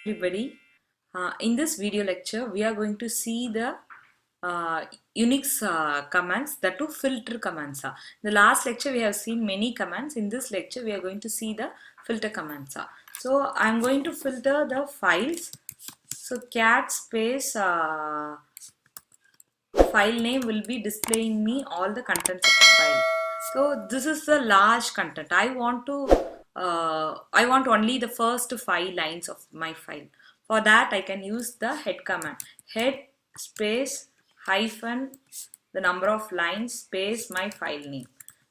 Everybody, in this video lecture we are going to see the Unix commands, that to filter commands. In the last lecture we have seen many commands. In this lecture we are going to see the filter commands. So I am going to filter the files. So cat space file name will be displaying me all the contents of the file. So this is the large content. I want only the first 5 lines of my file. For that I can use the head command. Head space hyphen the number of lines space my file name.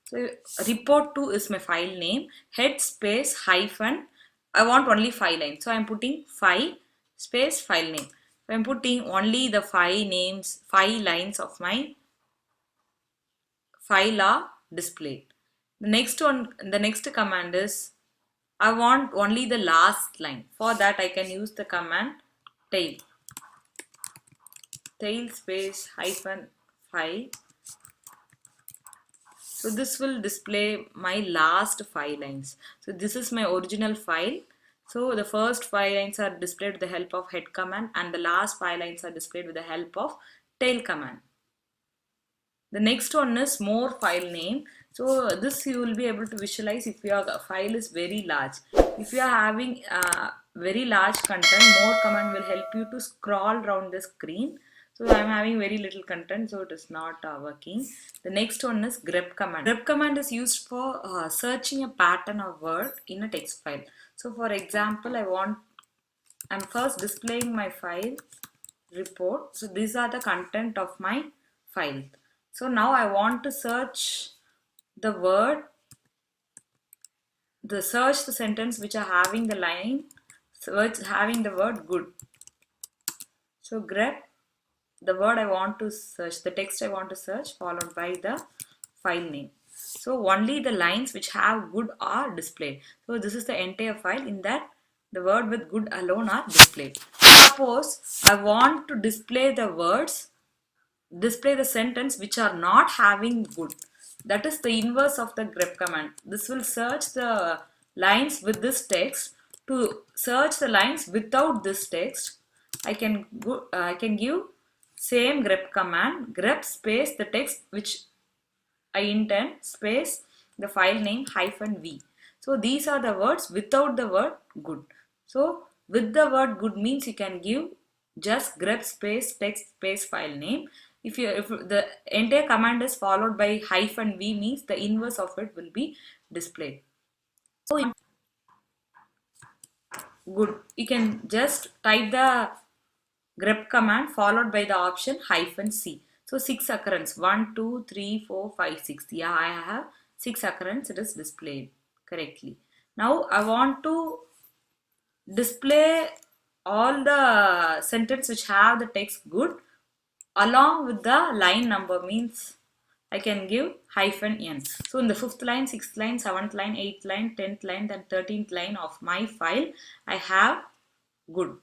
So report2 is my file name. Head space hyphen, I want only 5 lines. So I am putting 5 space file name. So I am putting only the 5 lines of my file are displayed. The next command is I want only the last line. For that I can use the command tail. Tail space hyphen 5. So this will display my last 5 lines. So this is my original file. So the first 5 lines are displayed with the help of head command and the last 5 lines are displayed with the help of tail command. The next one is more file name. So this you will be able to visualize if your file is very large. If you are having very large content, more command will help you to scroll around the screen. So I am having very little content, so it is not working. The next one is grep command. Grep command is used for searching a pattern or word in a text file. So for example, I'm first displaying my file report. So these are the content of my file. So now I want to search the word, search the sentence which are having the line, having the word good. So grep the word I want to search, the text I want to search, followed by the file name. So only the lines which have good are displayed. So this is the entire file. In that the word with good alone are displayed. Suppose I want to display the sentence which are not having good. That is the inverse of the grep command. This will search the lines with this text. To search the lines without this text, I can give same grep command, grep space the text which I intend space the file name hyphen v. So these are the words without the word good. So with the word good means you can give just grep space text space file name. If the entire command is followed by hyphen v means the inverse of it will be displayed. So good, you can just type the grep command followed by the option hyphen c. So 6 occurrence, 1, 2, 3, 4, 5, 6. Yeah, I have 6 occurrence. It is displayed correctly. Now I want to display all the sentence which have the text good along with the line number, means I can give hyphen n. So in the 5th line, 6th line, 7th line, 8th line, 10th line and 13th line of my file I have good.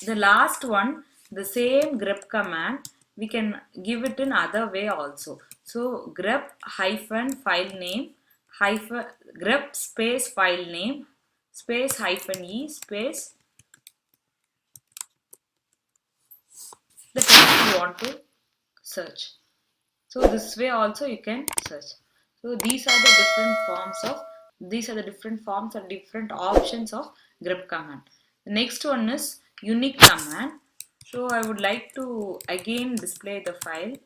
The last one, the same grep command, we can give it in other way also. So grep hyphen file name hyphen grep space file name space hyphen e space the text you want to search. So this way also you can search. So these are the different forms or different options of grep command. The next one is unique command. So I would like to again display the file.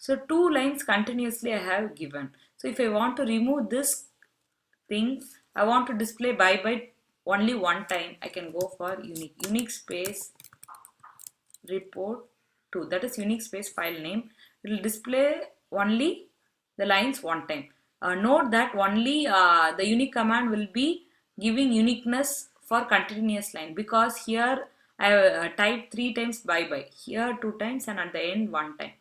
So 2 lines continuously I have given. So if I want to remove this thing, I want to display by only one time, I can go for unique space report 2. That is unique space file name. It will display only the lines one time. Note that only the unique command will be giving uniqueness for continuous line, because here I typed 3 times bye, here 2 times and at the end 1 time.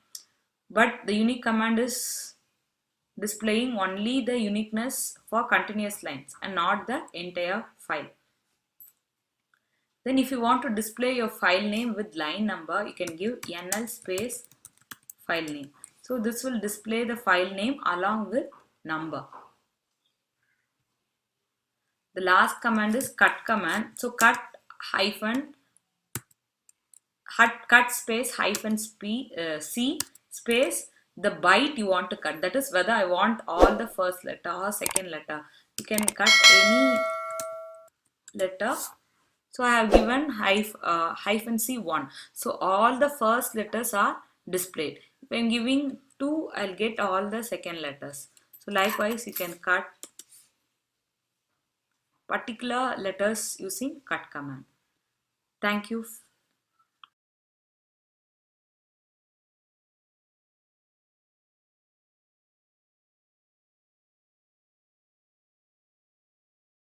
But the unique command is displaying only the uniqueness for continuous lines and not the entire file. Then if you want to display your file name with line number, you can give nl space file name. So this will display the file name along with number. The last command is cut command. So cut hyphen cut space hyphen c space the byte you want to cut. That is whether I want all the first letter or second letter. You can cut any letter. So I have given hyphen c1. So all the first letters are displayed. If I am giving 2, I'll get all the second letters. So likewise, you can cut particular letters using cut command. Thank you.